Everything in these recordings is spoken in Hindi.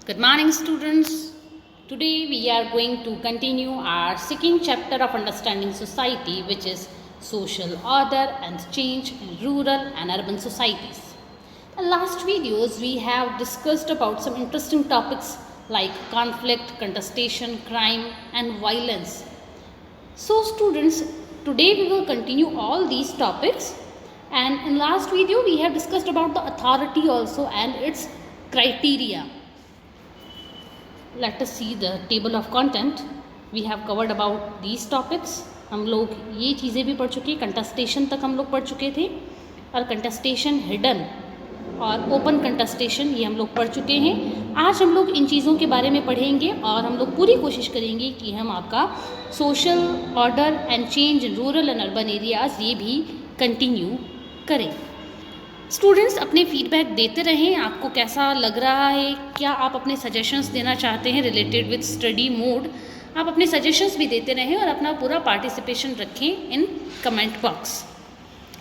Good morning, students. Today we are going to continue our second chapter of understanding society, which is social order and change in rural and urban societies. In last videos, we have discussed about some interesting topics like conflict, contestation, crime, and violence. So, students, today we will continue all these topics. And in last video, we have discussed about the authority also and its criteria. Let us see the table of content. We have covered about these topics. हम लोग ये चीज़ें भी पढ़ चुके हैं, कंटेस्टेशन तक हम लोग पढ़ चुके थे और कंटेस्टेशन हिडन और ओपन कंटेस्टेशन ये हम लोग पढ़ चुके हैं. आज हम लोग इन चीज़ों के बारे में पढ़ेंगे और हम लोग पूरी कोशिश करेंगे कि हम आपका social order and change in rural and urban areas ये भी कंटिन्यू करें. स्टूडेंट्स अपने फीडबैक देते रहें. आपको कैसा लग रहा है, क्या आप अपने सजेशंस देना चाहते हैं रिलेटेड विद स्टडी मोड, आप अपने सजेशंस भी देते रहें और अपना पूरा पार्टिसिपेशन रखें in comment box.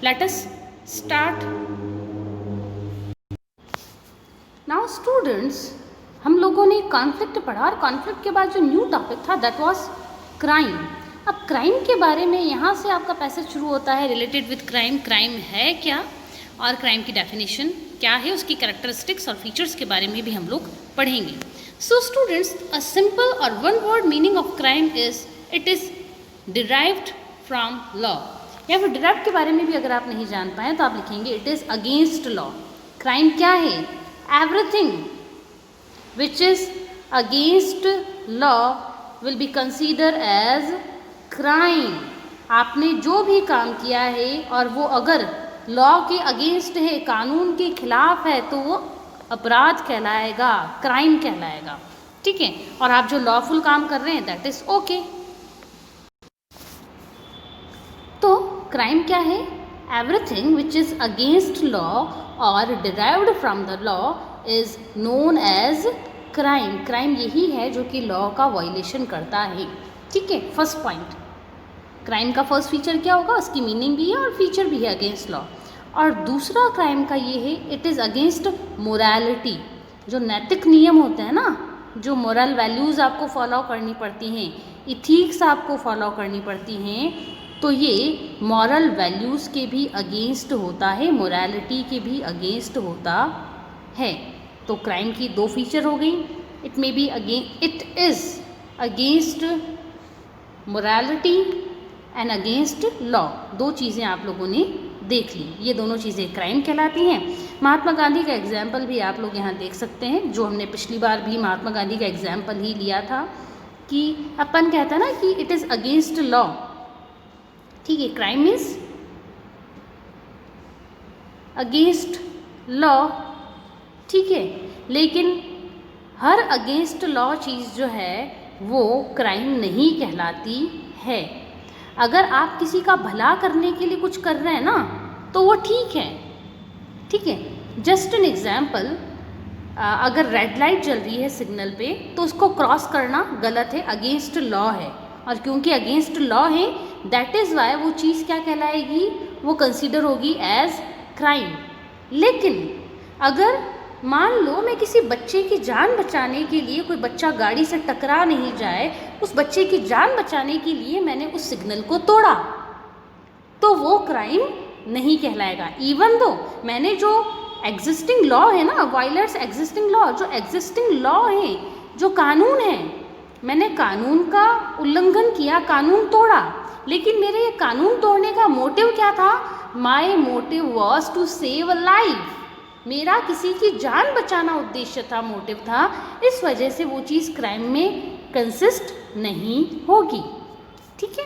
Let us start now. Students हम लोगों ने कॉन्फ्लिक्ट पढ़ा और कॉन्फ्लिक्ट के बाद जो न्यू टॉपिक था दैट वाज क्राइम. अब क्राइम के बारे में यहाँ से आपका पैसेज शुरू होता है रिलेटेड विद क्राइम. क्राइम है क्या और क्राइम की डेफिनेशन क्या है, उसकी कैरेक्टरिस्टिक्स और फीचर्स के बारे में भी हम लोग पढ़ेंगे. सो स्टूडेंट्स, अ सिंपल और one word meaning of crime is it is derived from law. या फिर डिराइव के बारे में भी अगर आप नहीं जान पाए तो आप लिखेंगे it is against law. Crime क्या है? Everything which is against law will be consider as crime. आपने जो भी काम किया है और वो अगर लॉ के अगेंस्ट है, कानून के खिलाफ है, तो वो अपराध कहलाएगा, क्राइम कहलाएगा. ठीक है. और आप जो लॉफुल काम कर रहे हैं दैट इज ओके. तो क्राइम क्या है? Everything which is against law और derived from the law is known as crime. Crime यही है जो कि लॉ का वायलेशन करता है. ठीक है. फर्स्ट पॉइंट, क्राइम का फर्स्ट फीचर क्या होगा, उसकी मीनिंग भी है और फीचर भी है अगेंस्ट लॉ. और दूसरा क्राइम का ये है इट इज़ अगेंस्ट मोरालिटी. जो नैतिक नियम होते हैं ना, जो मोरल वैल्यूज़ आपको फॉलो करनी पड़ती हैं, इथिक्स आपको फॉलो करनी पड़ती हैं, तो ये मॉरल वैल्यूज़ के भी अगेंस्ट होता है, मोरालिटी के भी अगेंस्ट होता है. तो क्राइम की दो फीचर हो गई. It may be it is against morality and against law. दो चीज़ें आप लोगों ने देख ली. ये दोनों चीज़ें क्राइम कहलाती हैं. महात्मा गांधी का एग्जाम्पल भी आप लोग यहाँ देख सकते हैं, जो हमने पिछली बार भी महात्मा गांधी का एग्जाम्पल ही लिया था कि अपन कहता ना कि इट इज़ अगेंस्ट लॉ. ठीक है. Crime means against law. ठीक है. लेकिन हर अगेंस्ट लॉ चीज़ जो है वो क्राइम नहीं कहलाती है. अगर आप किसी का भला करने के लिए कुछ कर रहे हैं ना तो वो ठीक है. ठीक है. जस्ट एन एग्जाम्पल, अगर रेड लाइट जल रही है सिग्नल पे तो उसको क्रॉस करना गलत है, अगेंस्ट लॉ है. और क्योंकि अगेंस्ट लॉ है दैट इज़ वाई वो चीज़ क्या कहलाएगी, वो कंसीडर होगी एज क्राइम. लेकिन अगर मान लो मैं किसी बच्चे की जान बचाने के लिए, कोई बच्चा गाड़ी से टकरा नहीं जाए, उस बच्चे की जान बचाने के लिए मैंने उस सिग्नल को तोड़ा, तो वो क्राइम नहीं कहलाएगा. इवन दो मैंने जो एग्जिस्टिंग लॉ है ना, वायलेट्स एग्जिस्टिंग लॉ, जो एग्जिस्टिंग लॉ है, जो कानून है, मैंने कानून का उल्लंघन किया, कानून तोड़ा, लेकिन मेरे ये कानून तोड़ने का मोटिव क्या था? My motive was to save a life. मेरा किसी की जान बचाना उद्देश्य था, मोटिव था. इस वजह से वो चीज़ क्राइम में कंसिस्ट नहीं होगी. ठीक है.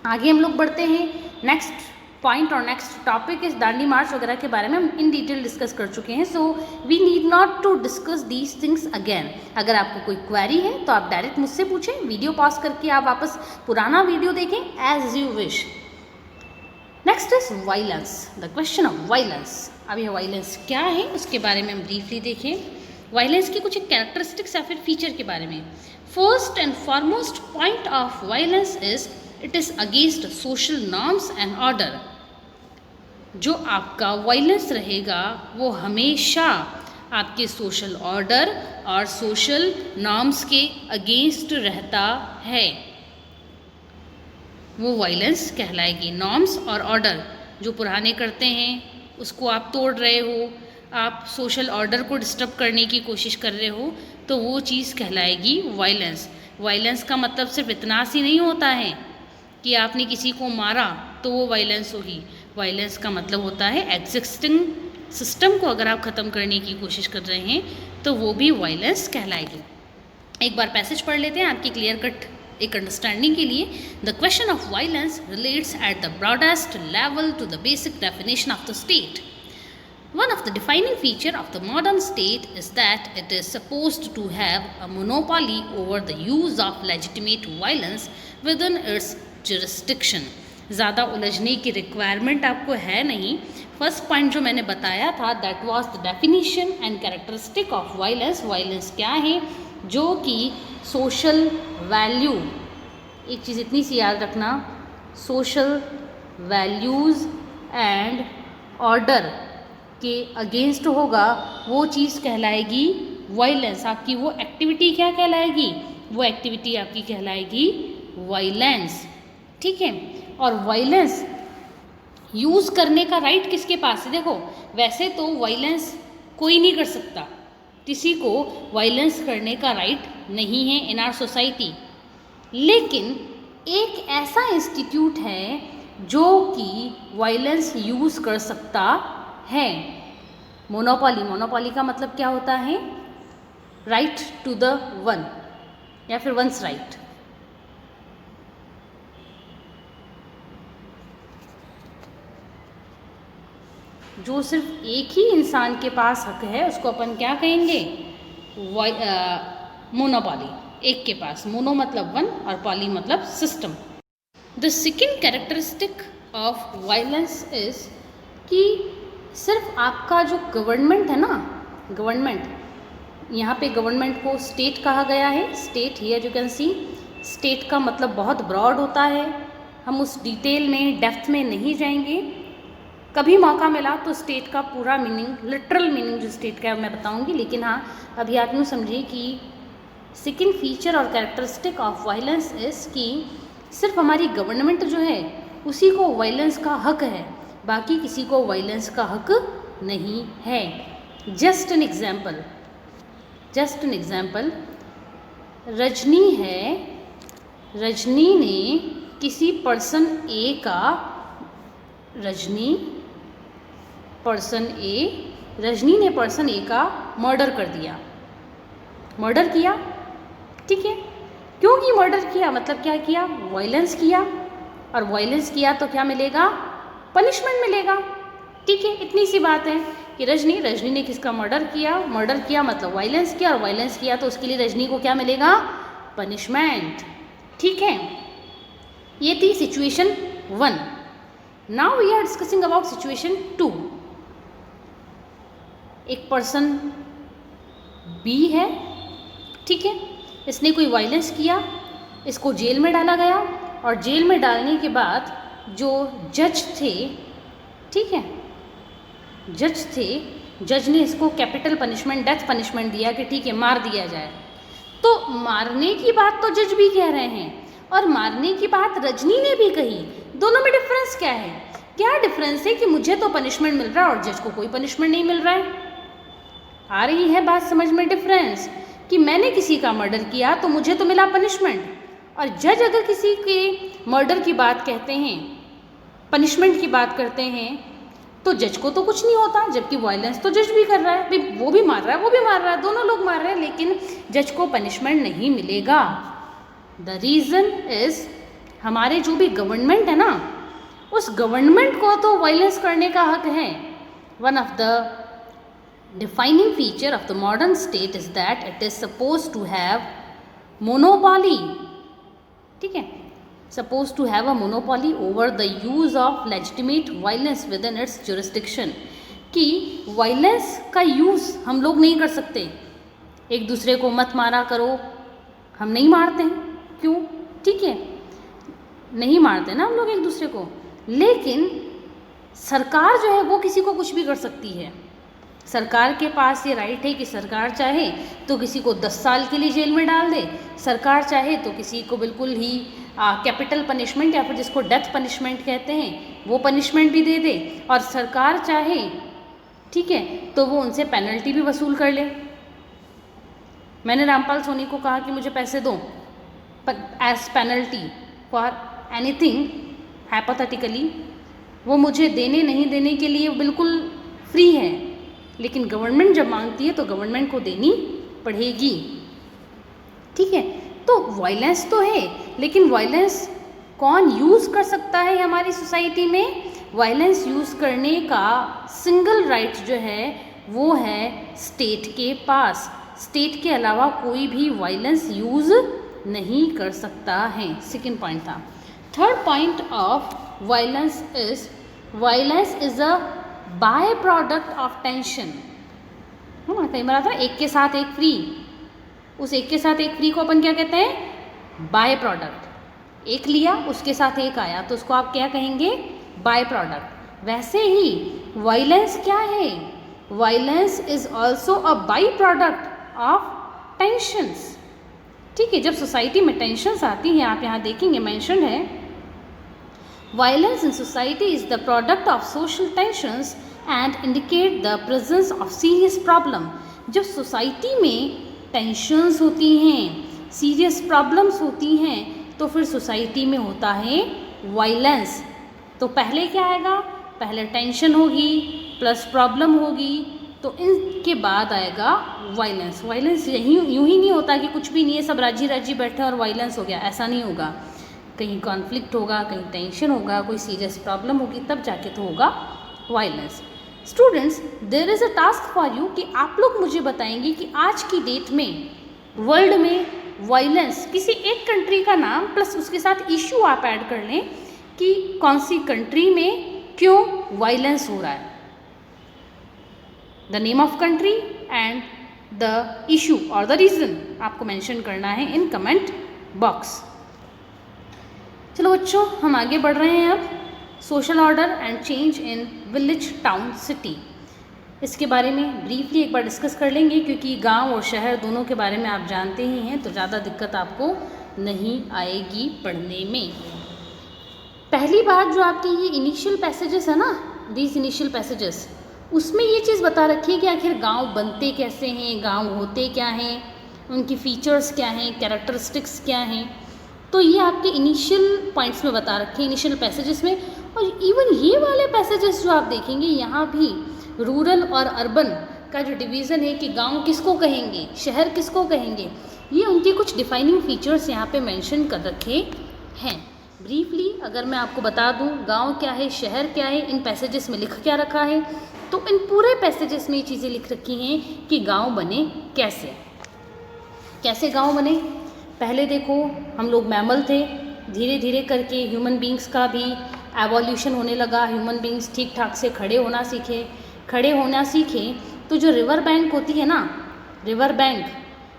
आगे हम लोग बढ़ते हैं. नेक्स्ट पॉइंट और नेक्स्ट टॉपिक इस दांडी मार्च वगैरह के बारे में हम इन डिटेल डिस्कस कर चुके हैं. So we need not to discuss these things again. अगर आपको कोई क्वेरी है तो आप डायरेक्ट मुझसे पूछें. वीडियो पॉज करके आप वापस पुराना वीडियो देखें as you wish. Next is violence, the question of violence. अब यह वायलेंस क्या है उसके बारे में हम ब्रीफली देखें. वायलेंस की कुछ कैरेक्टरिस्टिक्स या फिर फीचर के बारे में. First and foremost point of violence is it is against social norms and order. जो आपका वायलेंस रहेगा वो हमेशा आपके सोशल ऑर्डर और सोशल नॉर्म्स के अगेंस्ट रहता है, वो वायलेंस कहलाएगी। नॉर्म्स और ऑर्डर जो पुराने करते हैं उसको आप तोड़ रहे हो, आप सोशल ऑर्डर को डिस्टर्ब करने की कोशिश कर रहे हो, तो वो चीज़ कहलाएगी वायलेंस। वायलेंस का मतलब सिर्फ इतना सी नहीं होता है कि आपने किसी को मारा तो वो वायलेंस होगी। वायलेंस का मतलब होता है एग्जिस्टिंग सिस्टम को अगर आप ख़त्म करने की कोशिश कर रहे हैं तो वो भी वायलेंस कहलाएगी। एक बार पैसेज पढ़ लेते हैं आपकी क्लियर कट एक अंडरस्टैंडिंग के लिए। The question of violence relates at the broadest level to the basic definition of the state. One of the defining feature of the modern state is that it is supposed to have a monopoly over the use of legitimate violence within its jurisdiction. ज़्यादा उलझने की रिक्वायरमेंट आपको है नहीं। फर्स्ट पॉइंट जो मैंने बताया था that was the definition and characteristic of violence. Violence क्या है? जो कि सोशल वैल्यू, एक चीज़ इतनी सी याद रखना, सोशल वैल्यूज़ एंड ऑर्डर के अगेंस्ट होगा, वो चीज़ कहलाएगी वायलेंस। आपकी वो एक्टिविटी क्या कहलाएगी? वो एक्टिविटी आपकी कहलाएगी वायलेंस। ठीक है, और वायलेंस यूज़ करने का राइट किसके पास है? देखो, वैसे तो वायलेंस कोई नहीं कर सकता, किसी को वायलेंस करने का राइट नहीं है इन आवर सोसाइटी, लेकिन एक ऐसा इंस्टीट्यूट है जो कि वायलेंस यूज़ कर सकता है। मोनोपोली, मोनोपोली का मतलब क्या होता है? राइट टू द वन या फिर वंस राइट। जो सिर्फ एक ही इंसान के पास हक है उसको अपन क्या कहेंगे? मोनोपोली, एक के पास। मोनो मतलब वन और पॉली मतलब system. The second characteristic of violence is कि सिर्फ आपका जो गवर्नमेंट है ना, गवर्नमेंट, यहाँ पे गवर्नमेंट को स्टेट कहा गया है। State here you can see, state का मतलब बहुत ब्रॉड होता है, हम उस डिटेल में डेप्थ में नहीं जाएंगे। कभी मौका मिला तो स्टेट का पूरा मीनिंग, लिटरल मीनिंग जो स्टेट का है मैं बताऊंगी, लेकिन हाँ अभी आप यूँ समझिए कि सेकेंड फीचर और कैरेक्टरिस्टिक ऑफ वायलेंस इज कि सिर्फ हमारी गवर्नमेंट जो है उसी को वायलेंस का हक है, बाकी किसी को वायलेंस का हक नहीं है। Just an example, just an example, Rajni है, रजनी ने किसी पर्सन ए का, रजनी ने पर्सन ए का मर्डर कर दिया, मर्डर किया। ठीक है, क्योंकि मर्डर किया मतलब क्या किया? वायलेंस किया, और वायलेंस किया तो क्या मिलेगा? पनिशमेंट मिलेगा। ठीक है, इतनी सी बात है कि रजनी ने किसका मर्डर किया मतलब वायलेंस किया, और वायलेंस किया तो उसके लिए रजनी को क्या मिलेगा? पनिशमेंट। ठीक है, ये थी situation 1। Now we are discussing about situation 2। एक पर्सन बी है, ठीक है, इसने कोई वायलेंस किया, इसको जेल में डाला गया, और जेल में डालने के बाद जो जज थे, ठीक है, जज ने इसको कैपिटल पनिशमेंट, डेथ पनिशमेंट दिया कि ठीक है मार दिया जाए। तो मारने की बात तो जज भी कह रहे हैं और मारने की बात रजनी ने भी कही, दोनों में डिफरेंस क्या है? क्या डिफरेंस है कि मुझे तो पनिशमेंट मिल रहा है और जज को कोई पनिशमेंट नहीं मिल रहा है? आ रही है बात समझ में डिफरेंस? कि मैंने किसी का मर्डर किया तो मुझे तो मिला पनिशमेंट, और जज अगर किसी के मर्डर की बात कहते हैं, पनिशमेंट की बात करते हैं, तो जज को तो कुछ नहीं होता, जबकि वायलेंस तो जज भी कर रहा है, वो भी मार रहा है, वो भी मार रहा है, दोनों लोग मार रहे हैं, लेकिन जज को पनिशमेंट नहीं मिलेगा। द रीज़न इज हमारे जो भी गवर्नमेंट है ना, उस गवर्नमेंट को तो वायलेंस करने का हक है। One of the defining feature of the modern state is that it is suppose to have monopoly, ठीक है, supposed to have a monopoly over the use of legitimate violence within its jurisdiction, कि वायलेंस का यूज़ हम लोग नहीं कर सकते। एक दूसरे को मत मारा करो, हम नहीं मारते हैं, क्यों? ठीक है, नहीं मारते ना हम लोग एक दूसरे को, लेकिन सरकार जो है वो किसी को कुछ भी कर सकती है। सरकार के पास ये राइट है कि सरकार चाहे तो किसी को 10 साल के लिए जेल में डाल दे, सरकार चाहे तो किसी को बिल्कुल ही कैपिटल पनिशमेंट या फिर जिसको डेथ पनिशमेंट कहते हैं वो पनिशमेंट भी दे दे, और सरकार चाहे, ठीक है, तो वो उनसे पेनल्टी भी वसूल कर ले। मैंने रामपाल सोनी को कहा कि मुझे पैसे दो as penalty for anything hypothetically, वो मुझे देने नहीं देने के लिए बिल्कुल फ्री है, लेकिन गवर्नमेंट जब मांगती है तो गवर्नमेंट को देनी पड़ेगी, ठीक है। तो वायलेंस तो है, लेकिन वायलेंस कौन यूज़ कर सकता है हमारी सोसाइटी में? वायलेंस यूज़ करने का सिंगल राइट जो है वो है स्टेट के पास। स्टेट के अलावा कोई भी वायलेंस यूज़ नहीं कर सकता है। सेकेंड पॉइंट था। Third point of violence is a by product of tension. कई बार आता है एक के साथ एक फ्री, उस एक के साथ एक फ्री को अपन क्या कहते हैं? By product. एक लिया उसके साथ एक आया तो उसको आप क्या कहेंगे? By product. वैसे ही वायलेंस क्या है? Violence is also a by product of tensions, ठीक है। जब सोसाइटी में टेंशंस आती हैं, आप यहाँ देखेंगे मेंशन है, violence in society is the product of social tensions and indicate the presence of serious problem. जब सोसाइटी में टेंशंस होती हैं, सीरियस प्रॉब्लम्स होती हैं, तो फिर सोसाइटी में होता है वायलेंस। तो पहले क्या आएगा? पहले टेंशन होगी प्लस प्रॉब्लम होगी, तो इनके बाद आएगा वायलेंस। वायलेंस यूं ही नहीं होता कि कुछ भी नहीं है, सब राजी राजी बैठे और वायलेंस हो गया, ऐसा नहीं होगा। कहीं कॉन्फ्लिक्ट होगा, कहीं टेंशन होगा, कोई सीरियस प्रॉब्लम होगी, तब जाके तो होगा violence. Students, there is a task for you कि आप लोग मुझे बताएंगे कि आज की डेट में वर्ल्ड में वायलेंस, किसी एक कंट्री का नाम प्लस उसके साथ इशू आप ऐड कर लें कि कौन सी कंट्री में क्यों वायलेंस हो रहा है। The name of country and the issue और द रीज़न आपको मेंशन करना है इन कमेंट बॉक्स। चलो बच्चों, हम आगे बढ़ रहे हैं अब। Social order and change in village, town, city, इसके बारे में ब्रीफली एक बार डिस्कस कर लेंगे, क्योंकि गांव और शहर दोनों के बारे में आप जानते ही हैं, तो ज़्यादा दिक्कत आपको नहीं आएगी पढ़ने में। पहली बात, जो आपके ये इनिशियल पैसेजेस है ना, दीज इनिशियल पैसेजेस, उसमें ये चीज़ बता रखी है कि आखिर गांव बनते कैसे हैं, गांव होते क्या हैं, उनकी फीचर्स क्या हैं, कैरेक्टरिस्टिक्स क्या हैं। तो ये आपके इनिशियल पॉइंट्स में बता रखे हैं, इनिशियल पैसेजेस में। और इवन ये वाले पैसेजेस जो आप देखेंगे, यहाँ भी रूरल और अर्बन का जो डिवीज़न है कि गांव किसको कहेंगे, शहर किसको कहेंगे, ये उनके कुछ डिफाइनिंग फीचर्स यहाँ पे मेंशन कर रखे हैं। ब्रीफली अगर मैं आपको बता दूँ गांव क्या है, शहर क्या है, इन पैसेजेस में लिख क्या रखा है, तो इन पूरे पैसेजेस में ये चीज़ें लिख रखी हैं कि गाँव बने कैसे, कैसे गाँव बने। पहले देखो, हम लोग मैमल थे, धीरे धीरे करके ह्यूमन बींग्स का भी एवोल्यूशन होने लगा। ह्यूमन बींग्स ठीक ठाक से खड़े होना सीखे तो जो रिवर बैंक होती है ना, रिवर बैंक,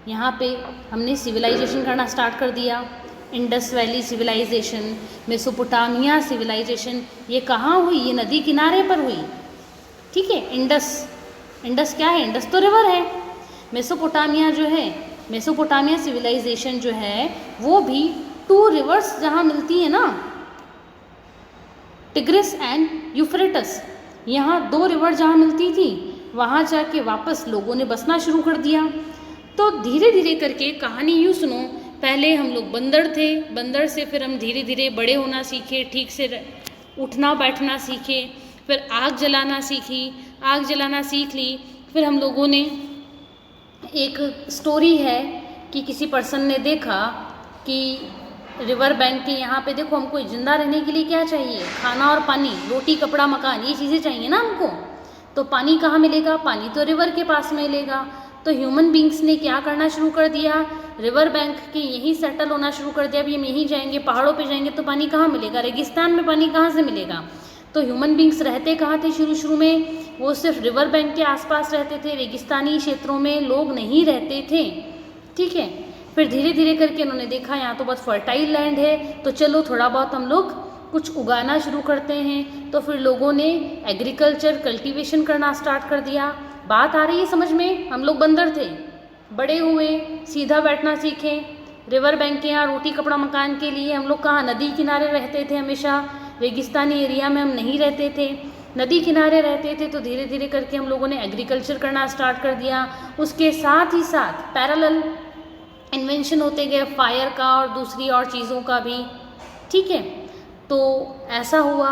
यहाँ पे हमने सिविलाइजेशन करना स्टार्ट कर दिया। Indus valley civilisation, Mesopotamia civilisation, ये कहाँ हुई? ये नदी किनारे पर हुई, ठीक है। इंडस क्या है? इंडस तो रिवर है। मेसोपोटामिया जो है, मेसोपोटामिया सिविलाइजेशन जो है वो भी 2 रिवर्स जहाँ मिलती है ना, टिग्रिस एंड यूफ्रेटस, यहाँ 2 रिवर जहाँ मिलती थी, वहाँ जाके वापस लोगों ने बसना शुरू कर दिया। तो धीरे धीरे करके कहानी यूँ सुनो, पहले हम लोग बंदर थे, बंदर से फिर हम धीरे धीरे बड़े होना सीखे, ठीक से उठना बैठना सीखे, फिर आग जलाना सीखी, आग जलाना सीख ली। फिर हम लोगों ने, एक स्टोरी है कि किसी पर्सन ने देखा कि रिवर बैंक के यहाँ पे देखो, हमको जिंदा रहने के लिए क्या चाहिए? खाना और पानी, रोटी कपड़ा मकान, ये चीज़ें चाहिए ना हमको। तो पानी कहाँ मिलेगा? पानी तो रिवर के पास मिलेगा। तो ह्यूमन बींग्स ने क्या करना शुरू कर दिया? रिवर बैंक के यहीं सेटल होना शुरू कर दिया। अभी हम यहीं जाएंगे, पहाड़ों पे जाएंगे तो पानी कहाँ मिलेगा? रेगिस्तान में पानी कहाँ से मिलेगा? तो ह्यूमन बींग्स रहते कहाँ थे शुरू में? वो सिर्फ रिवर बैंक के आसपास रहते थे, रेगिस्तानी क्षेत्रों में लोग नहीं रहते थे, ठीक है। फिर धीरे धीरे करके उन्होंने देखा यहाँ तो बहुत फर्टाइल लैंड है, तो चलो थोड़ा बहुत हम लोग कुछ उगाना शुरू करते हैं। तो फिर लोगों ने एग्रीकल्चर, कल्टीवेशन करना स्टार्ट कर दिया। बात आ रही है समझ में? हम लोग बंदर थे, बड़े हुए, सीधा बैठना सीखे, रिवर बैंक के यहाँ रोटी कपड़ा मकान के लिए हम लोग कहाँ नदी किनारे रहते थे, हमेशा रेगिस्तानी एरिया में हम नहीं रहते थे, नदी किनारे रहते थे। तो धीरे धीरे करके हम लोगों ने एग्रीकल्चर करना स्टार्ट कर दिया। उसके साथ ही साथ पैरेलल इन्वेंशन होते गए फायर का और दूसरी और चीज़ों का भी, ठीक है। तो ऐसा हुआ,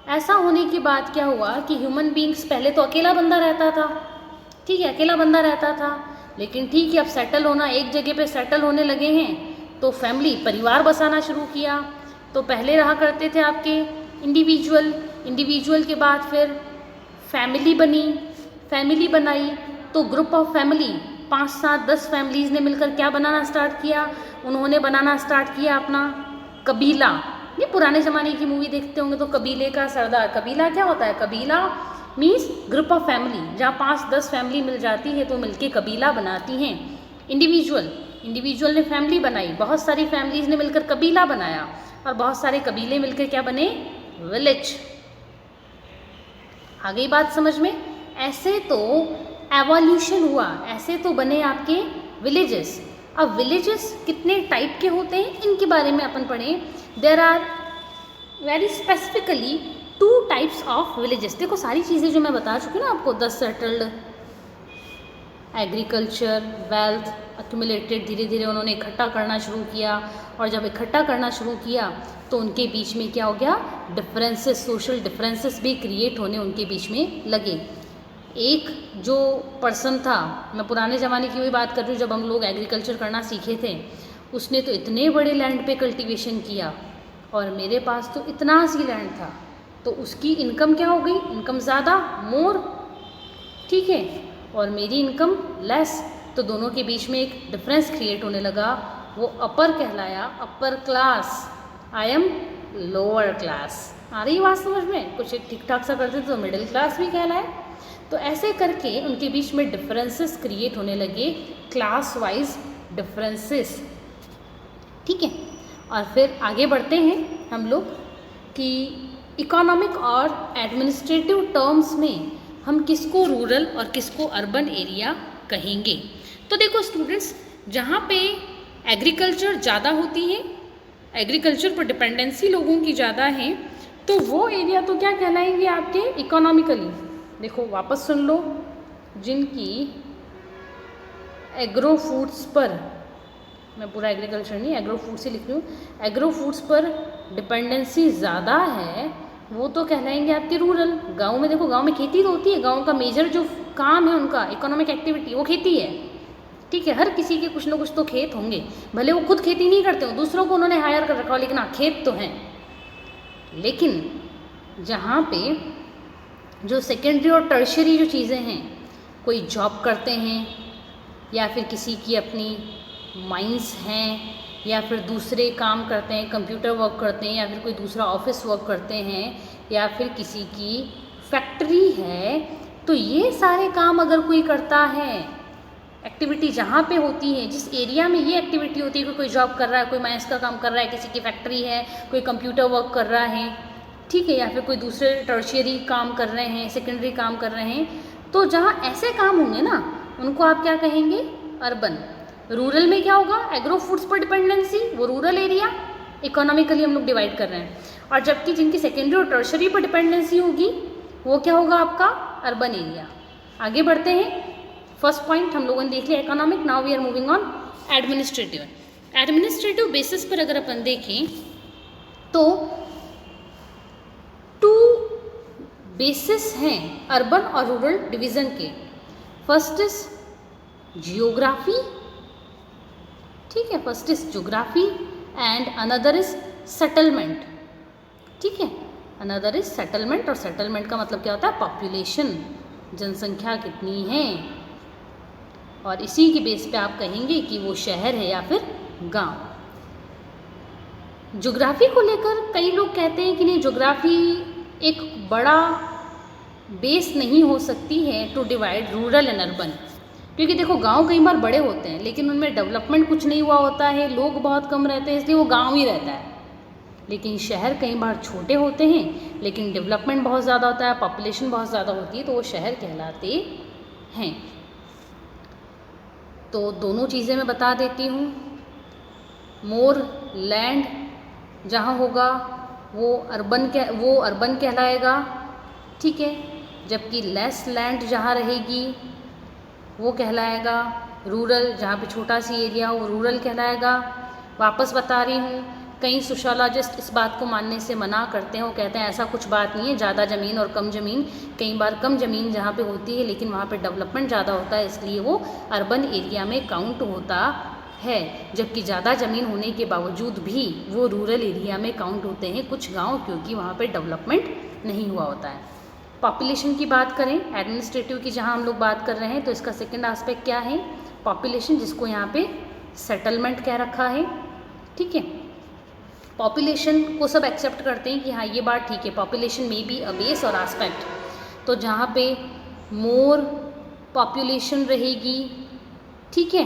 ऐसा होने के बाद क्या हुआ कि ह्यूमन बींग्स पहले तो अकेला बंदा रहता था, ठीक है, अकेला बंदा रहता था, लेकिन ठीक है अब सेटल होना, एक जगह पे सेटल होने लगे हैं तो फैमिली परिवार बसाना शुरू किया। तो पहले रहा करते थे आपके इंडिविजुअल, इंडिविजुअल के बाद फिर फैमिली बनी, फैमिली बनाई तो ग्रुप ऑफ फैमिली 5, 7, 10 फैमिलीज़ ने मिलकर क्या बनाना स्टार्ट किया, उन्होंने बनाना स्टार्ट किया अपना कबीला। ये पुराने ज़माने की मूवी देखते होंगे तो कबीले का सरदार, कबीला क्या होता है? कबीला मीन्स ग्रुप ऑफ फैमिली, जहाँ 5-10 फैमिली मिल जाती है तो मिलके कबीला बनाती हैं। इंडिविजुअल, इंडिविजुअल ने फैमिली बनाई, बहुत सारी फैमिलीज़ ने मिलकर कबीला बनाया और बहुत सारे कबीले मिलकर क्या बने? विलेज। आ गई बात समझ में? ऐसे तो एवोल्यूशन हुआ, ऐसे तो बने आपके विलेजेस। अब विलेजेस कितने टाइप के होते हैं इनके बारे में अपन पढ़ें। There are very specifically 2 types of villages. देखो सारी चीज़ें जो मैं बता चुकी हूँ ना आपको, 10 सेटल्ड, एग्रीकल्चर, वेल्थ एक्यूमुलेटेड, धीरे धीरे उन्होंने इकट्ठा करना शुरू किया और जब इकट्ठा करना शुरू किया तो उनके बीच में क्या हो गया? डिफरेंसेस, सोशल डिफरेंसेस भी क्रिएट होने उनके बीच में लगे। एक जो पर्सन था, मैं पुराने ज़माने की वही बात कर रही हूँ जब हम लोग एग्रीकल्चर करना सीखे थे, उसने तो इतने बड़े लैंड पे कल्टीवेशन किया और मेरे पास तो इतना सी लैंड था, तो उसकी इनकम क्या हो गई? इनकम ज़्यादा, मोर, ठीक है, और मेरी इनकम लेस, तो दोनों के बीच में एक डिफरेंस क्रिएट होने लगा। वो अपर कहलाया, upper class, I am lower class. आ रही बात समझ में? कुछ ठीक ठाक सा करते तो मिडिल क्लास भी कहलाए। तो ऐसे करके उनके बीच में डिफरेंसेस क्रिएट होने लगे, क्लास वाइज डिफरेंसेस, ठीक है। और फिर आगे बढ़ते हैं हम लोग कि इकोनॉमिक और एडमिनिस्ट्रेटिव टर्म्स में हम किसको रूरल और किसको अर्बन एरिया कहेंगे। तो देखो स्टूडेंट्स, जहाँ पे एग्रीकल्चर ज़्यादा होती है, एग्रीकल्चर पर डिपेंडेंसी लोगों की ज़्यादा है, तो वो एरिया तो क्या कहलाएंगे आपके? इकोनॉमिकली। देखो वापस सुन लो, जिनकी एग्रो फूड्स पर, मैं पूरा एग्रीकल्चर नहीं, एग्रो फूड से लिख रही हूँ, एग्रो फूड्स पर डिपेंडेंसी ज़्यादा है वो तो कहलाएंगे आपके रूरल। गांव में देखो, गांव में खेती तो होती है, गांव का मेजर जो काम है उनका इकोनॉमिक एक्टिविटी वो खेती है, ठीक है। हर किसी के कुछ ना कुछ तो खेत होंगे, भले वो खुद खेती नहीं करते हो, दूसरों को उन्होंने हायर कर रखा हो, लेकिन हाँ खेत तो हैं। लेकिन जहाँ पे जो सेकेंडरी और टर्शरी जो चीज़ें हैं, कोई जॉब करते हैं या फिर किसी की अपनी माइंस हैं या फिर दूसरे काम करते हैं, कंप्यूटर वर्क करते हैं या फिर कोई दूसरा ऑफिस वर्क करते हैं या फिर किसी की फैक्ट्री है, तो ये सारे काम अगर कोई करता है, एक्टिविटी जहाँ पे होती है, जिस एरिया में ये एक्टिविटी होती है, कोई जॉब कर रहा है, कोई माइंस का काम कर रहा है, किसी की फैक्ट्री है, कोई कंप्यूटर वर्क कर रहा है, ठीक है, या फिर कोई दूसरे टर्शियरी काम कर रहे हैं, सेकेंडरी काम कर रहे हैं, तो जहाँ ऐसे काम होंगे ना उनको आप क्या कहेंगे? अर्बन। रूरल में क्या होगा? एग्रो फूड्स पर डिपेंडेंसी, वो रूरल एरिया, इकोनॉमिकली हम लोग डिवाइड कर रहे हैं। और जबकि जिनकी सेकेंडरी और टर्शरी पर डिपेंडेंसी होगी वो क्या होगा आपका? Urban area. आगे बढ़ते हैं। फर्स्ट पॉइंट हम लोगों ने देख लिया economic, now we are moving on administrative. Administrative basis पर अगर अपन देखें तो 2 बेसिस हैं अर्बन और रूरल डिवीज़न के। फर्स्ट इज जियोग्राफी, ठीक है, first is geography and another is settlement, ठीक है, अनदर इज सेटलमेंट। और सेटलमेंट का मतलब क्या होता है? पॉपुलेशन, जनसंख्या कितनी है, और इसी के बेस पे आप कहेंगे कि वो शहर है या फिर गांव। ज्योग्राफी को लेकर कई लोग कहते हैं कि नहीं, ज्योग्राफी एक बड़ा बेस नहीं हो सकती है to divide rural and urban, क्योंकि देखो गांव कई बार बड़े होते हैं लेकिन उनमें डेवलपमेंट कुछ नहीं हुआ होता है, लोग बहुत कम रहते हैं, इसलिए वो गांव ही रहता है। लेकिन शहर कई बार छोटे होते हैं लेकिन डेवलपमेंट बहुत ज़्यादा होता है, पॉपुलेशन बहुत ज़्यादा होती है, तो वो शहर कहलाते हैं। तो दोनों चीज़ें मैं बता देती हूँ। मोर लैंड जहाँ होगा वो अर्बन कहलाएगा, ठीक है। जबकि लेस लैंड जहाँ रहेगी वो कहलाएगा रूरल, जहाँ पे छोटा सी एरिया हो वो रूरल कहलाएगा। वापस बता रही हूँ, कई सोशोलॉजिस्ट इस बात को मानने से मना करते हैं। वो कहते हैं ऐसा कुछ बात नहीं है, ज़्यादा ज़मीन और कम ज़मीन, कई बार कम ज़मीन जहाँ पे होती है लेकिन वहाँ पे डेवलपमेंट ज़्यादा होता है, इसलिए वो अर्बन एरिया में काउंट होता है। जबकि ज़्यादा ज़मीन होने के बावजूद भी वो रूरल एरिया में काउंट होते हैं कुछ गाँव, क्योंकि वहाँ पर डेवलपमेंट नहीं हुआ होता है। पॉपुलेशन की बात करें, एडमिनिस्ट्रेटिव की जहाँ हम लोग बात कर रहे हैं, तो इसका सेकेंड एस्पेक्ट क्या है? पॉपुलेशन, जिसको यहाँ पे सेटलमेंट कह रखा है, ठीक है। पॉपुलेशन को सब एक्सेप्ट करते हैं कि हाँ ये बात ठीक है, पॉपुलेशन में बी अ बेस और एस्पेक्ट। तो जहाँ पे मोर पॉपुलेशन रहेगी, ठीक है,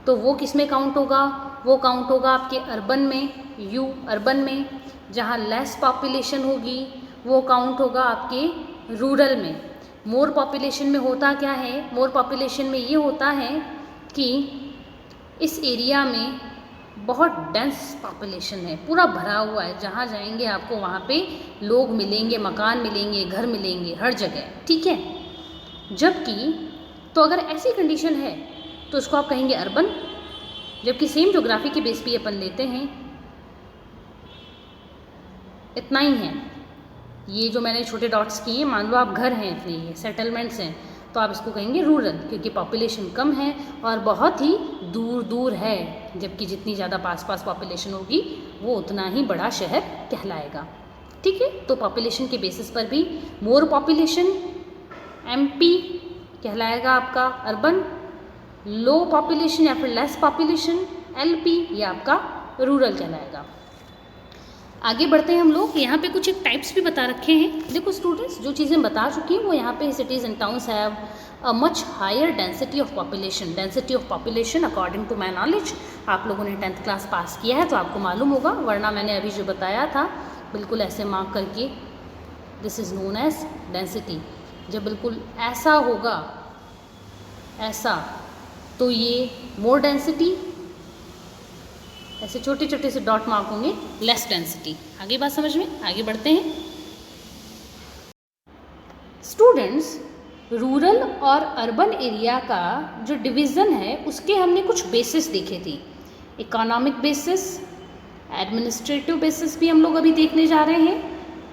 तो वो किस में काउंट होगा? वो काउंट होगा आपके अर्बन में, यू अर्बन में। जहाँ लेस पॉपुलेशन होगी वो काउंट होगा आपके रूरल में। मोर पॉपुलेशन में होता क्या है? मोर पॉपुलेशन में ये होता है कि इस एरिया में बहुत डेंस पॉपुलेशन है, पूरा भरा हुआ है, जहाँ जाएंगे आपको वहाँ पे लोग मिलेंगे, मकान मिलेंगे, घर मिलेंगे हर जगह, ठीक है। जबकि तो अगर ऐसी कंडीशन है तो उसको आप कहेंगे अर्बन। जबकि सेम ज्योग्राफी के बेस पे अपन लेते हैं, इतना ही है, ये जो मैंने छोटे डॉट्स किए हैं, मान लो आप घर हैं इतने, ये सेटलमेंट्स हैं, तो आप इसको कहेंगे रूरल, क्योंकि पॉपुलेशन कम है और बहुत ही दूर दूर है। जबकि जितनी ज़्यादा पास पास पॉपुलेशन होगी वो उतना ही बड़ा शहर कहलाएगा, ठीक है। तो पॉपुलेशन के बेसिस पर भी मोर पॉपुलेशन एमपी कहलाएगा आपका अर्बन, लो पॉपुलेशन या फिर लेस पॉपुलेशन एलपी ये आपका रूरल कहलाएगा। आगे बढ़ते हैं हम लोग। यहाँ पे कुछ एक टाइप्स भी बता रखे हैं। देखो स्टूडेंट्स, जो चीज़ें बता चुकी हूँ वो यहाँ पे cities and towns have a much higher density of population. Density of population according to my knowledge, आप लोगों ने 10th क्लास पास किया है तो आपको मालूम होगा, वरना मैंने अभी जो बताया था बिल्कुल ऐसे मार्क करके, this is known as density. जब बिल्कुल ऐसा होगा, ऐसा, तो ये मोर डेंसिटी, ऐसे छोटे छोटे से डॉट मार्क होंगे लेस डेंसिटी। आगे बात समझ में, आगे बढ़ते हैं स्टूडेंट्स। रूरल और अर्बन एरिया का जो डिवीज़न है उसके हमने कुछ बेसिस देखे थे। इकोनॉमिक बेसिस, एडमिनिस्ट्रेटिव बेसिस भी हम लोग अभी देखने जा रहे हैं,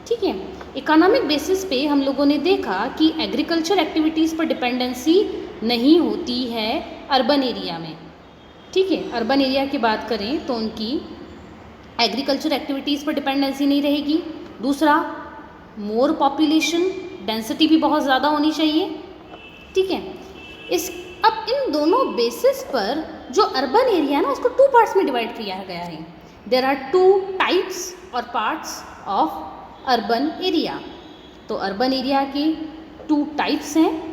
ठीक है। इकोनॉमिक बेसिस पे हम लोगों ने देखा कि एग्रीकल्चर एक्टिविटीज़ पर डिपेंडेंसी नहीं होती है अर्बन एरिया में, ठीक है। अर्बन एरिया की बात करें तो उनकी एग्रीकल्चर एक्टिविटीज़ पर डिपेंडेंसी नहीं रहेगी। दूसरा, मोर पॉपुलेशन, डेंसिटी भी बहुत ज़्यादा होनी चाहिए, ठीक है। अब इन दोनों बेसिस पर जो अर्बन एरिया है ना, उसको 2 पार्ट्स में डिवाइड किया गया है। देयर आर 2 टाइप्स और पार्ट्स ऑफ अर्बन एरिया। तो अर्बन एरिया की 2 टाइप्स हैं।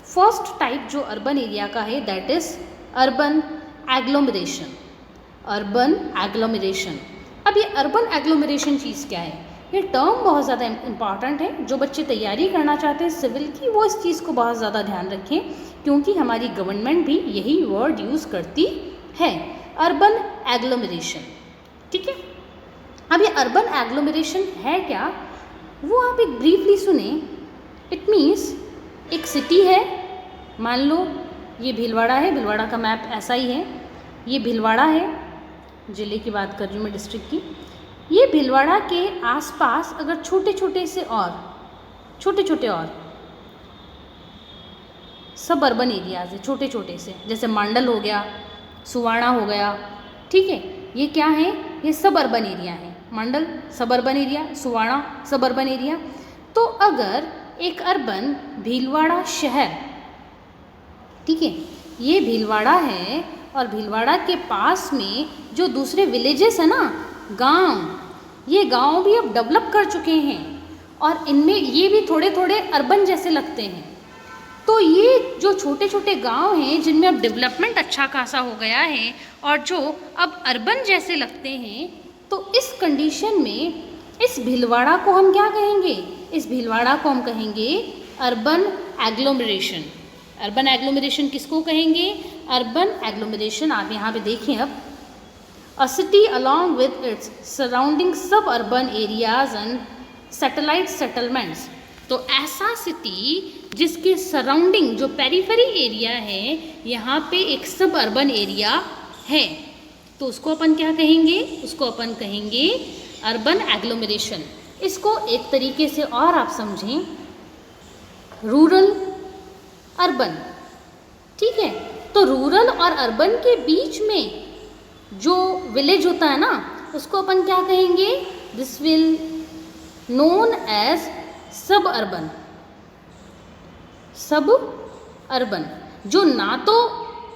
फर्स्ट टाइप जो अर्बन एरिया का है that is urban agglomeration. Urban agglomeration. अब ये अर्बन एग्लोमरेशन चीज़ क्या है? ये टर्म बहुत ज़्यादा इम्पॉर्टेंट है। जो बच्चे तैयारी करना चाहते हैं सिविल की, वो इस चीज़ को बहुत ज़्यादा ध्यान रखें, क्योंकि हमारी गवर्नमेंट भी यही वर्ड यूज़ करती है, अर्बन एग्लोमरेशन, ठीक है। अब ये अर्बन एग्लोमरेशन है क्या, वो आप एक ब्रीफली सुने। इट मीन्स एक सिटी है, मान लो ये भीलवाड़ा है, भीलवाड़ा का मैप ऐसा ही है, ये भीलवाड़ा है, ज़िले की बात कर रही हूँ मैं, डिस्ट्रिक्ट की। ये भीलवाड़ा के आसपास अगर छोटे छोटे और सब अर्बन एरियाज है, छोटे छोटे से, जैसे मांडल हो गया, सुवाणा हो गया, ठीक है, ये क्या है? ये सब अर्बन एरिया है। मांडल सब अर्बन एरिया, सुवाणा सब अर्बन एरिया। तो अगर एक अर्बन भीलवाड़ा शहर, ठीक है, ये भीलवाड़ा है और भीलवाड़ा के पास में जो दूसरे विलेजेस है ना, गांव, ये गांव भी अब डेवलप कर चुके हैं और इनमें ये भी थोड़े थोड़े अर्बन जैसे लगते हैं। तो ये जो छोटे छोटे गांव हैं जिनमें अब डेवलपमेंट अच्छा खासा हो गया है और जो अब अर्बन जैसे लगते हैं, तो इस कंडीशन में इस भीलवाड़ा को हम क्या कहेंगे? इस भीलवाड़ा को हम कहेंगे अर्बन एग्लोमरेशन। अर्बन एग्लोमरेशन किसको कहेंगे? अर्बन एग्लोमरेशन आप यहाँ पे देखें अब, a city along with its surrounding suburban areas and satellite settlements. तो ऐसा सिटी जिसके सराउंडिंग जो पेरीफेरी एरिया है यहाँ पे एक सब अर्बन एरिया है, तो उसको अपन क्या कहेंगे? उसको अपन कहेंगे अर्बन एग्लोमरेशन। इसको एक तरीके से और आप समझें, रूरल अर्बन, ठीक है। तो रूरल और अर्बन के बीच में जो विलेज होता है ना, उसको अपन क्या कहेंगे? दिस विल नोन एज सब अर्बन। सब अर्बन जो ना तो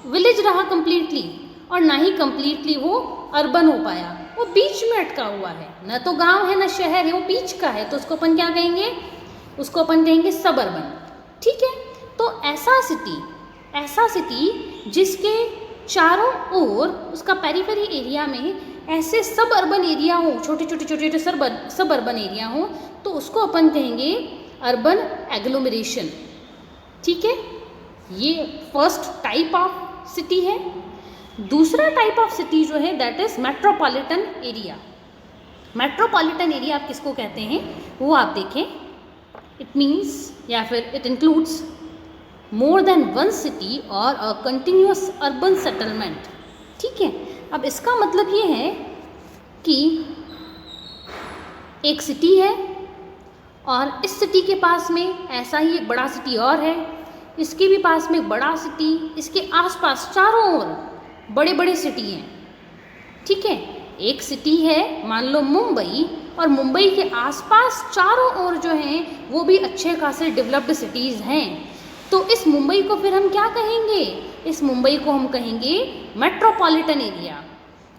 विलेज रहा कंप्लीटली और ना ही कंप्लीटली वो अर्बन हो पाया, वो बीच में अटका हुआ है, न तो गांव है न शहर है, वो बीच का है, तो उसको अपन क्या कहेंगे? उसको अपन कहेंगे सब अर्बन, ठीक है। तो ऐसा सिटी जिसके चारों ओर उसका पेरीफेरी एरिया में ऐसे सब अर्बन एरिया हो, छोटे छोटे सब अर्बन एरिया हो, तो उसको अपन कहेंगे अर्बन एग्लोमरेशन, ठीक है। ये फर्स्ट टाइप ऑफ सिटी है। दूसरा टाइप ऑफ सिटी जो है that is metropolitan area. Metropolitan area आप किसको कहते हैं वो आप देखें, इट मीन्स या फिर it includes more than one city और अ कंटिन्यूअस अर्बन सेटलमेंट, ठीक है। अब इसका मतलब ये है कि एक सिटी है और इस सिटी के पास में ऐसा ही एक बड़ा सिटी और है, इसके भी पास में एक बड़ा सिटी, इसके आसपास चारों ओर बड़े बड़े सिटी हैं, ठीक है। एक सिटी है मान लो मुंबई, और मुंबई के आसपास चारों ओर जो हैं वो भी अच्छे खासे डेवलप्ड सिटीज़ हैं। तो इस मुंबई को फिर हम क्या कहेंगे? इस मुंबई को हम कहेंगे मेट्रोपॉलिटन एरिया।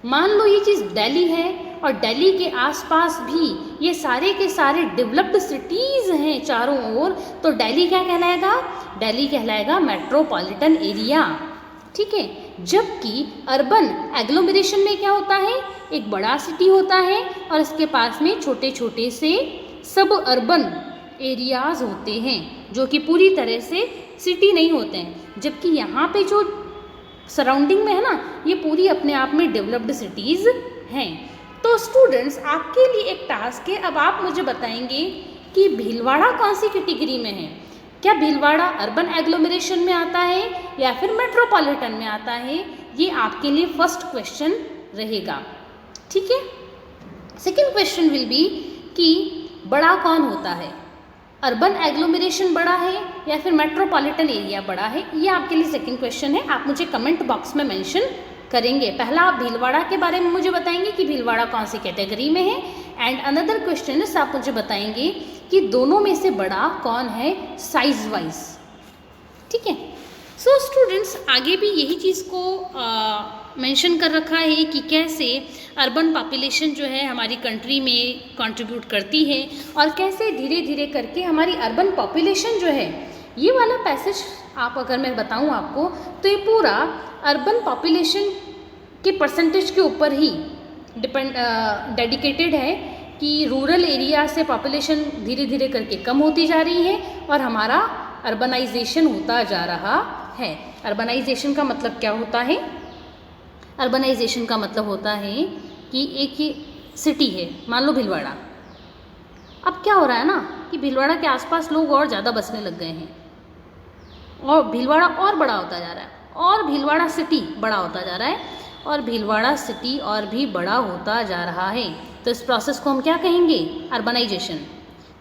मान लो ये चीज़ दिल्ली है और दिल्ली के आसपास भी ये सारे के सारे डेवलप्ड सिटीज़ हैं चारों ओर, तो दिल्ली क्या कहलाएगा? दिल्ली कहलाएगा मेट्रोपॉलिटन एरिया, ठीक है। जबकि अर्बन एग्लोमरेशन में क्या होता है? एक बड़ा सिटी होता है और इसके पास में छोटे छोटे से सब अर्बन एरियाज़ होते हैं जो कि पूरी तरह से सिटी नहीं होते हैं। जबकि यहाँ पे जो सराउंडिंग में है ना, ये पूरी अपने आप में डेवलप्ड सिटीज़ हैं। तो स्टूडेंट्स आपके लिए एक टास्क है, अब आप मुझे बताएंगे कि भीलवाड़ा कौन सी कैटेगरी में है। क्या भीलवाड़ा अर्बन एग्लोमरेशन में आता है या फिर मेट्रोपॉलिटन में आता है? ये आपके लिए फर्स्ट क्वेश्चन रहेगा, ठीक है। सेकेंड क्वेश्चन विल बी कि बड़ा कौन होता है, अर्बन एग्लोमरेशन बड़ा है या फिर मेट्रोपॉलिटन एरिया बड़ा है? ये आपके लिए सेकेंड क्वेश्चन है, आप मुझे कमेंट बॉक्स में मेंशन करेंगे। पहला आप भीलवाड़ा के बारे में मुझे बताएंगे कि भीलवाड़ा कौन सी कैटेगरी में है, एंड अनदर क्वेश्चन इज आप मुझे बताएंगे कि दोनों में से बड़ा कौन है साइज वाइज, ठीक है। सो स्टूडेंट्स आगे भी यही चीज़ को मेंशन कर रखा है कि कैसे अर्बन पॉपुलेशन जो है हमारी कंट्री में कंट्रीब्यूट करती है और कैसे धीरे धीरे करके हमारी अर्बन पॉपुलेशन जो है, ये वाला पैसेज आप अगर मैं बताऊं आपको तो ये पूरा अर्बन पॉपुलेशन के परसेंटेज के ऊपर ही डेडिकेटेड है कि रूरल एरिया से पॉपुलेशन धीरे धीरे करके कम होती जा रही है और हमारा अर्बनाइजेशन होता जा रहा है। अर्बनाइजेशन का मतलब क्या होता है? अर्बनाइजेशन का मतलब होता है कि एक ही सिटी है, मान लो भीलवाड़ा। अब क्या हो रहा है ना कि भीलवाड़ा के आसपास लोग और ज़्यादा बसने लग गए हैं और भीलवाड़ा और बड़ा होता जा रहा है और भीलवाड़ा सिटी बड़ा होता जा रहा है और भीलवाड़ा सिटी और भी बड़ा होता जा रहा है। तो इस प्रोसेस को हम क्या कहेंगे? अर्बनाइजेशन।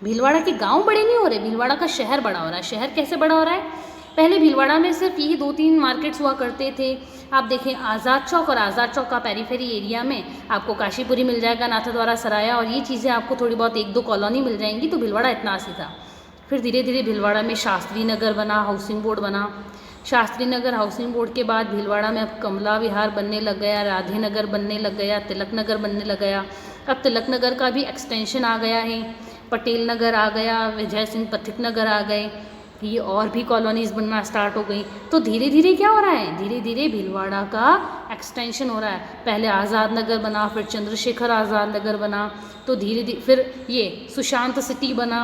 भीलवाड़ा के गांव बड़े नहीं हो रहे, भीलवाड़ा का शहर बड़ा हो रहा है। शहर कैसे बड़ा हो रहा है? पहले भीलवाड़ा में सिर्फ यही 2-3 मार्केट्स हुआ करते थे। आप देखें आज़ाद चौक और आज़ाद चौक का पेरीफेरी एरिया में आपको काशीपुरी मिल जाएगा, नाथद्वारा सराया और ये चीज़ें आपको थोड़ी बहुत 1-2 कॉलोनी मिल जाएंगी। तो भीलवाड़ा इतना सी था। फिर धीरे धीरे भीलवाड़ा में शास्त्री नगर बना, हाउसिंग बोर्ड बना। शास्त्री नगर हाउसिंग बोर्ड के बाद भीलवाड़ा में अब कमला विहार बनने लग गया, राधे नगर बनने लग गया, तिलक नगर बनने लग गया। अब तिलक नगर का भी एक्सटेंशन आ गया है, पटेल नगर आ गया, विजय सिंह पथिक नगर आ गए, ये और भी कॉलोनीज़ बनना स्टार्ट हो गई। तो धीरे धीरे क्या हो रहा है? धीरे धीरे भीलवाड़ा का एक्सटेंशन हो रहा है। पहले आज़ाद नगर बना, फिर चंद्रशेखर आज़ाद नगर बना, तो धीरे धीरे फिर ये सुशांत सिटी बना,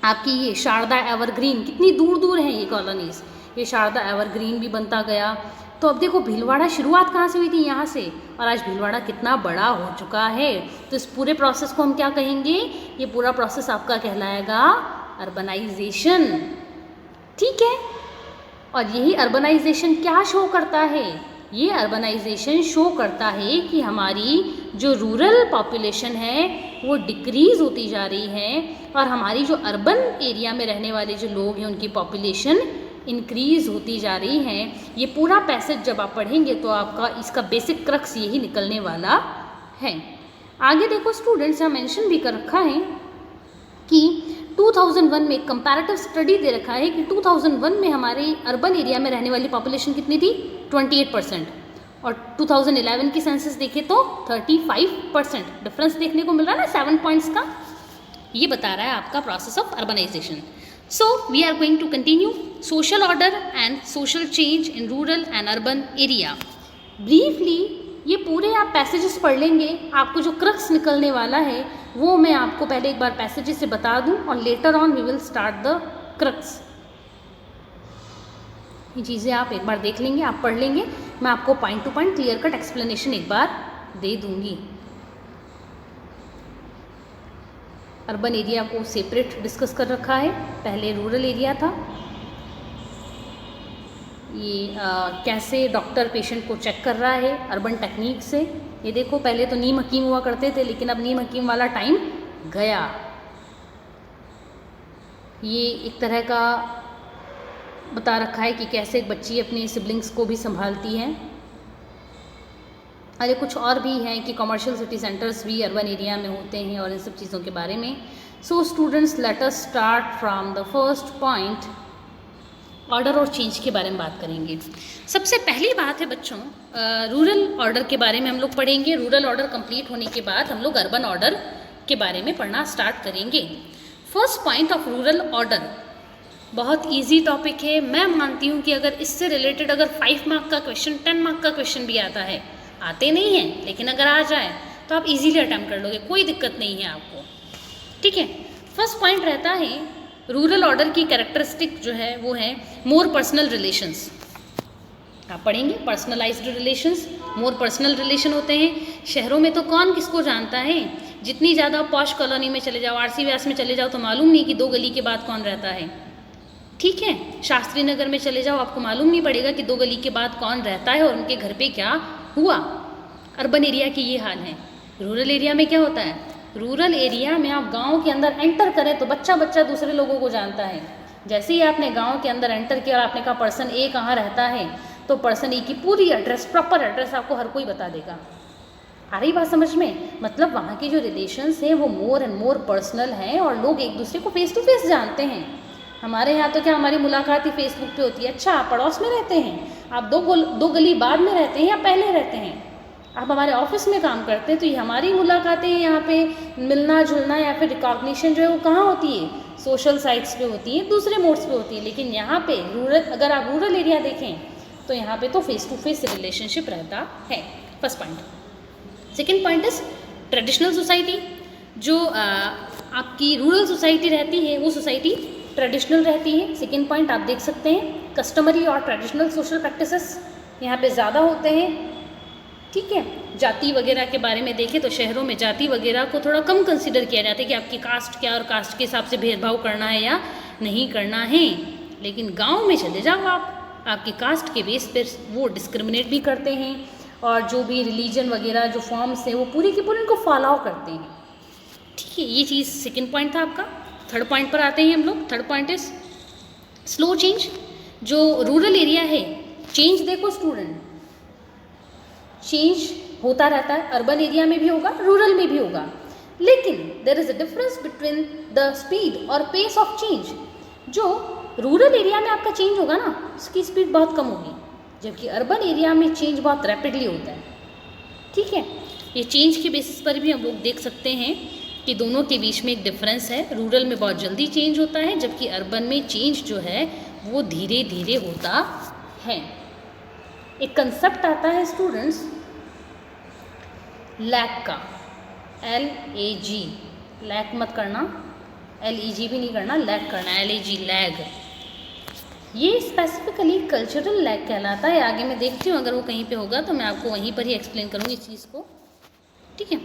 आपकी ये शारदा एवरग्रीन, कितनी दूर दूर हैं ये कॉलोनीज़। ये शारदा एवरग्रीन भी बनता गया। तो अब देखो भीलवाड़ा शुरुआत कहाँ से हुई थी, यहाँ से, और आज भीलवाड़ा कितना बड़ा हो चुका है। तो इस पूरे प्रोसेस को हम क्या कहेंगे, ये पूरा प्रोसेस आपका कहलाएगा अर्बनाइजेशन। ठीक है, और यही अर्बनाइजेशन क्या शो करता है, ये अर्बनाइजेशन शो करता है कि हमारी जो रूरल पॉपुलेशन है वो डिक्रीज़ होती जा रही है, और हमारी जो अर्बन एरिया में रहने वाले जो लोग हैं उनकी पॉपुलेशन इंक्रीज़ होती जा रही हैं। ये पूरा पैसेज जब आप पढ़ेंगे तो आपका इसका बेसिक क्रक्स यही निकलने वाला है। आगे देखो स्टूडेंट्स, यहाँ मेंशन भी कर रखा है कि 2001 में कंपैरेटिव स्टडी दे रखा है कि 2001 में हमारे अर्बन एरिया में रहने वाली पॉपुलेशन कितनी थी, 28%, और 2011 की सेंसस देखें तो 35%। डिफरेंस देखने को मिल रहा है ना 7 पॉइंट्स का। ये बता रहा है आपका process of urbanisation. So we are going to continue social order and social change in rural and urban area. Briefly ये पूरे आप पैसेजेस पढ़ लेंगे, आपको जो क्रक्स निकलने वाला है वो मैं आपको पहले एक बार पैसेजेस से बता दूं, और later on we will start the crux. ये चीज़ें आप एक बार देख लेंगे, आप पढ़ लेंगे, मैं आपको point two point clear cut explanation एक बार दे दूंगी। अर्बन एरिया को सेपरेट डिस्कस कर रखा है, पहले रूरल एरिया था। ये कैसे डॉक्टर पेशेंट को चेक कर रहा है अर्बन टेक्निक से। ये देखो पहले तो नीम हकीम हुआ करते थे, लेकिन अब नीम हकीम वाला टाइम गया। ये एक तरह का बता रखा है कि कैसे एक बच्ची अपने सिबलिंग्स को भी संभालती है। अरे कुछ और भी हैं कि कमर्शियल सिटी सेंटर्स भी अर्बन एरिया में होते हैं और इन सब चीज़ों के बारे में। So students let us start from the first point, order और चेंज के बारे में बात करेंगे। सबसे पहली बात है बच्चों, रूरल ऑर्डर के बारे में हम लोग पढ़ेंगे। रूरल ऑर्डर कंप्लीट होने के बाद हम लोग अर्बन ऑर्डर के बारे में पढ़ना स्टार्ट करेंगे। First point of rural order बहुत इजी टॉपिक है। मैं मानती हूँ कि अगर इससे रिलेटेड अगर 5 मार्क का क्वेश्चन, 10 मार्क का क्वेश्चन भी आता है, आते नहीं हैं लेकिन अगर आ जाए तो आप इजीली अटैम्प्ट कर लोगे, कोई दिक्कत नहीं है आपको। ठीक है, फर्स्ट पॉइंट रहता है रूरल ऑर्डर की कैरेक्टरिस्टिक जो है वो है मोर पर्सनल रिलेशंस। आप पढ़ेंगे personalised relations, more personal relation होते हैं। शहरों में तो कौन किसको जानता है, जितनी ज़्यादा पॉश कॉलोनी में चले जाओ, आरसी व्यास में चले जाओ तो मालूम नहीं कि 2 गली के बाद कौन रहता है। ठीक है, शास्त्री नगर में चले जाओ, आपको मालूम नहीं पड़ेगा कि 2 गली के बाद कौन रहता है और उनके घर पे क्या हुआ। अर्बन एरिया की ये हाल है। रूरल एरिया में क्या होता है, रूरल एरिया में आप गांव के अंदर एंटर करें तो बच्चा बच्चा दूसरे लोगों को जानता है। जैसे ही आपने गांव के अंदर एंटर किया और आपने कहा पर्सन ए कहाँ रहता है, तो पर्सन ए की पूरी एड्रेस, प्रॉपर एड्रेस आपको हर कोई बता देगा। आ रही बात समझ में? मतलब वहाँ के जो रिलेशंस हैं वो मोर एंड मोर पर्सनल हैं और लोग एक दूसरे को फेस टू फेस जानते हैं। हमारे यहाँ तो क्या, हमारी मुलाकात ही फेसबुक पे होती है। अच्छा, आप पड़ोस में रहते हैं, आप दो गली बाद में रहते हैं या पहले रहते हैं, आप हमारे ऑफिस में काम करते हैं, तो ये हमारी मुलाकातें यहाँ पे मिलना जुलना या फिर रिकॉग्निशन जो है वो कहाँ होती है, सोशल साइट्स पे होती है, दूसरे मोड्स पे होती है। लेकिन यहाँ पे रूरल, अगर आप रूरल एरिया देखें तो यहाँ पे तो फेस टू फेस रिलेशनशिप रहता है। First point. Second point is traditional society. जो आपकी रूरल सोसाइटी रहती है वो सोसाइटी ट्रेडिशनल रहती है। सेकेंड पॉइंट आप देख सकते हैं, कस्टमरी और ट्रेडिशनल सोशल प्रैक्टिसेस यहाँ पे ज़्यादा होते हैं। ठीक है, जाति वगैरह के बारे में देखें तो शहरों में जाति वगैरह को थोड़ा कम कंसीडर किया जाता है कि आपकी कास्ट क्या और कास्ट के हिसाब से भेदभाव करना है या नहीं करना है। लेकिन गांव में चले जाओ आप, आपकी कास्ट के बेस पर वो डिस्क्रिमिनेट भी करते हैं और जो भी रिलीजन वगैरह जो फॉर्म्स हैं वो पूरी की पूरी उनको फॉलो करते हैं। ठीक है, ये चीज़ सेकेंड पॉइंट था आपका। थर्ड पॉइंट पर आते हैं हम लोग। Third point is slow change. जो रूरल एरिया है, चेंज देखो स्टूडेंट, चेंज होता रहता है, अर्बन एरिया में भी होगा, रूरल में भी होगा, लेकिन there is a difference between the speed और पेस ऑफ चेंज। जो रूरल एरिया में आपका चेंज होगा ना, उसकी स्पीड बहुत कम होगी, जबकि अर्बन एरिया में चेंज बहुत रैपिडली होता है। ठीक है, ये चेंज के बेसिस पर भी हम लोग देख सकते हैं कि दोनों के बीच में एक डिफरेंस है। रूरल में बहुत जल्दी चेंज होता है, जबकि अर्बन में चेंज जो है वो धीरे धीरे होता है। एक कंसेप्ट आता है स्टूडेंट्स लैग का, LAG, लैग मत करना, LEG भी नहीं करना, लैग करना, LAG, लैग। ये स्पेसिफिकली कल्चरल लैग कहलाता है। आगे मैं देखती हूँ अगर वो कहीं पे होगा तो मैं आपको वहीं पर ही एक्सप्लेन करूँगी इस चीज़ को, ठीक है।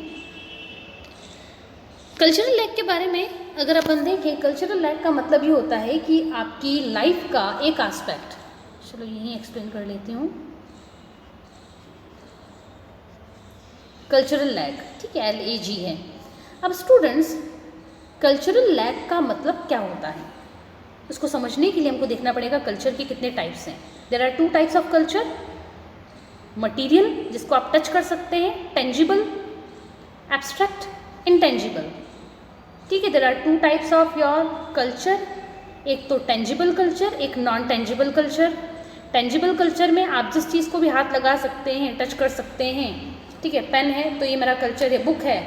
कल्चरल लैग के बारे में अगर अपन देखें, कल्चरल लैग का मतलब ये होता है कि आपकी लाइफ का एक एस्पेक्ट, चलो यहीं एक्सप्लेन कर लेती हूँ। कल्चरल लैग, ठीक है, LAG है। अब स्टूडेंट्स, कल्चरल लैग का मतलब क्या होता है, उसको समझने के लिए हमको देखना पड़ेगा कल्चर के कितने टाइप्स हैं। There are 2 types of culture, material जिसको आप टच कर सकते हैं, टेंजिबल, एब्स्ट्रैक्ट, इंटेंजिबल, ठीक है। There are 2 types of your culture, एक तो टेंजिबल कल्चर, एक non tangible culture. Tangible culture में आप जिस चीज़ को भी हाथ लगा सकते हैं, टच कर सकते हैं, ठीक है। पेन है तो ये मेरा कल्चर है, बुक है,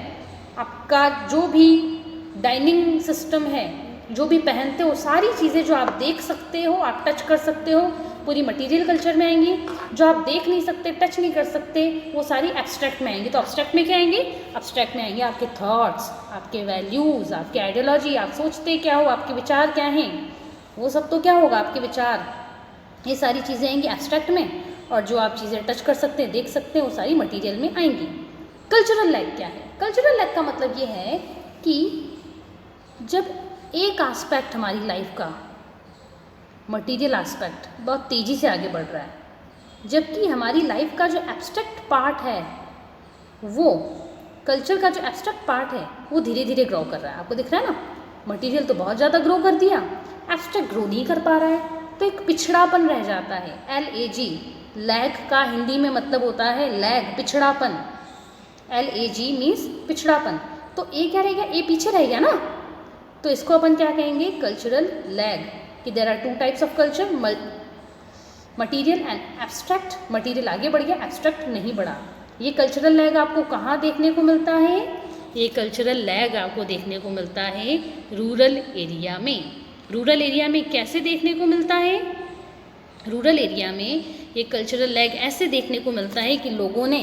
आपका जो भी डाइनिंग सिस्टम है, जो भी पहनते हो, सारी चीज़ें जो आप देख सकते हो, आप टच कर सकते हो, पूरी मटेरियल कल्चर में आएंगी। जो आप देख नहीं सकते, टच नहीं कर सकते, वो सारी एब्स्ट्रैक्ट में आएंगी। तो एब्स्ट्रैक्ट में क्या आएंगे, एब्स्ट्रैक्ट में आएंगे आपके थॉट्स, आपके वैल्यूज़, आपकी आइडियोलॉजी, आप सोचते क्या हो, आपके विचार क्या हैं, वो सब तो क्या होगा, आपके विचार, ये सारी चीज़ें आएंगी एब्स्ट्रैक्ट में। और जो आप चीज़ें टच कर सकते हैं, देख सकते हैं, वो सारी मटेरियल में आएंगी। कल्चरल लैग क्या है, कल्चरल लैग का मतलब ये है कि जब एक एस्पेक्ट हमारी लाइफ का, मटेरियल एस्पेक्ट, बहुत तेज़ी से आगे बढ़ रहा है, जबकि हमारी लाइफ का जो एब्स्ट्रैक्ट पार्ट है, वो कल्चर का जो एब्स्ट्रैक्ट पार्ट है वो धीरे धीरे ग्रो कर रहा है। आपको दिख रहा है ना, मटेरियल तो बहुत ज़्यादा ग्रो कर दिया, एब्स्ट्रैक्ट ग्रो नहीं कर पा रहा है, तो एक पिछड़ापन रह जाता है। LAG, लैग का हिंदी में मतलब होता है लैग, पिछड़ापन। LAG मीन्स पिछड़ापन। तो ए क्या रह गया, ए पीछे रह गया ना, तो इसको अपन क्या कहेंगे, कल्चरल लैग। कि there are 2 types of culture, material and abstract. Material आगे बढ़ गया, एब्स्ट्रैक्ट नहीं बढ़ा। ये कल्चरल लैग आपको कहाँ देखने को मिलता है, ये कल्चरल लैग आपको देखने को मिलता है रूरल एरिया में। रूरल एरिया में कैसे देखने को मिलता है, रूरल एरिया में ये कल्चरल लैग ऐसे देखने को मिलता है कि लोगों ने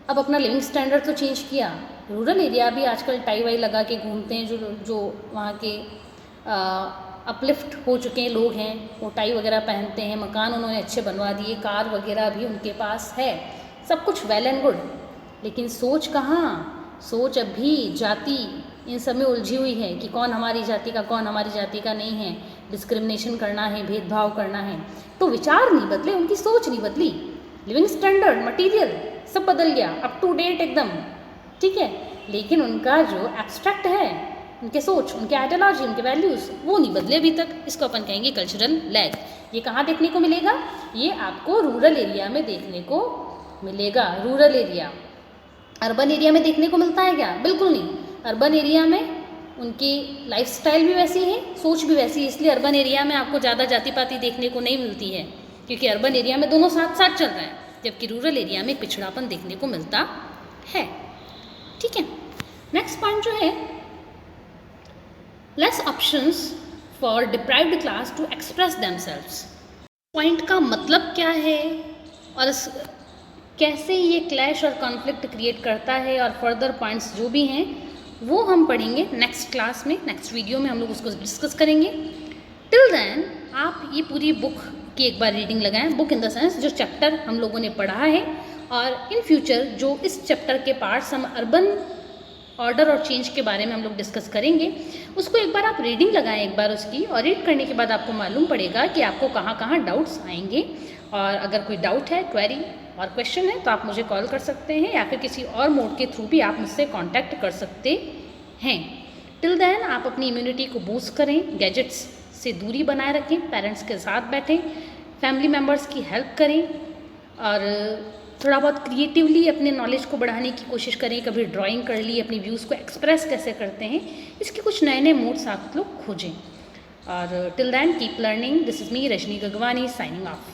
अब अपना लिविंग स्टैंडर्ड तो चेंज किया। रूरल एरिया भी आजकल टाई वाई लगा के घूमते हैं, जो वहाँ के अपलिफ्ट हो चुके हैं लोग हैं, वो टाई वगैरह पहनते हैं, मकान उन्होंने अच्छे बनवा दिए, कार वगैरह भी उनके पास है, सब कुछ वेल एंड गुड। लेकिन सोच कहाँ, सोच अभी जाति इन सब में उलझी हुई है कि कौन हमारी जाति का, कौन हमारी जाति का नहीं है, डिस्क्रिमिनेशन करना है, भेदभाव करना है। तो विचार नहीं बदले, उनकी सोच नहीं बदली, लिविंग स्टैंडर्ड, मटीरियल सब बदल गया, अप टू डेट एकदम, ठीक है। लेकिन उनका जो एब्स्ट्रैक्ट है, उनके सोच, उनके आइडियोलॉजी, उनके वैल्यूज़, वो नहीं बदले अभी तक। इसको अपन कहेंगे कल्चरल लैग। ये कहाँ देखने को मिलेगा, ये आपको रूरल एरिया में देखने को मिलेगा। रूरल एरिया, अर्बन एरिया में देखने को मिलता है क्या, बिल्कुल नहीं। अर्बन एरिया में उनकी लाइफस्टाइल भी वैसी है, सोच भी वैसी है, इसलिए अर्बन एरिया में आपको ज़्यादा जाति पाति देखने को नहीं मिलती है, क्योंकि अर्बन एरिया में दोनों साथ साथ चल रहा है, जबकि रूरल एरिया में पिछड़ापन देखने को मिलता है, ठीक है। नेक्स्ट पॉइंट जो है, less options for deprived class to express themselves. Point का मतलब क्या है और कैसे ये क्लैश और कॉन्फ्लिक्ट क्रिएट करता है, और फर्दर पॉइंट्स जो भी हैं वो हम पढ़ेंगे नेक्स्ट क्लास में, नेक्स्ट वीडियो में हम लोग उसको डिस्कस करेंगे। टिल देन आप ये पूरी बुक की एक बार रीडिंग लगाएं, बुक इन द सेंस जो चैप्टर हम लोगों ने पढ़ा है, और इन फ्यूचर जो इस चैप्टर के पार्ट्स हम अर्बन ऑर्डर और चेंज के बारे में हम लोग डिस्कस करेंगे, उसको एक बार आप रीडिंग लगाएं एक बार उसकी, और रीड करने के बाद आपको मालूम पड़ेगा कि आपको कहाँ कहाँ डाउट्स आएंगे। और अगर कोई डाउट है, क्वेरी और क्वेश्चन है, तो आप मुझे कॉल कर सकते हैं, या फिर किसी और मोड के थ्रू भी आप मुझसे कांटेक्ट कर सकते हैं। टिल देन आप अपनी इम्यूनिटी को बूस्ट करें, गैजेट्स से दूरी बनाए रखें, पेरेंट्स के साथ बैठें, फैमिली मेम्बर्स की हेल्प करें, और थोड़ा बहुत क्रिएटिवली अपने नॉलेज को बढ़ाने की कोशिश करें। कभी ड्राइंग कर ली, अपनी व्यूज़ को एक्सप्रेस कैसे करते हैं, इसके कुछ नए नए मोड्स आप लोग खोजें। और till then keep learning. This is me Rajni Gagwani signing of.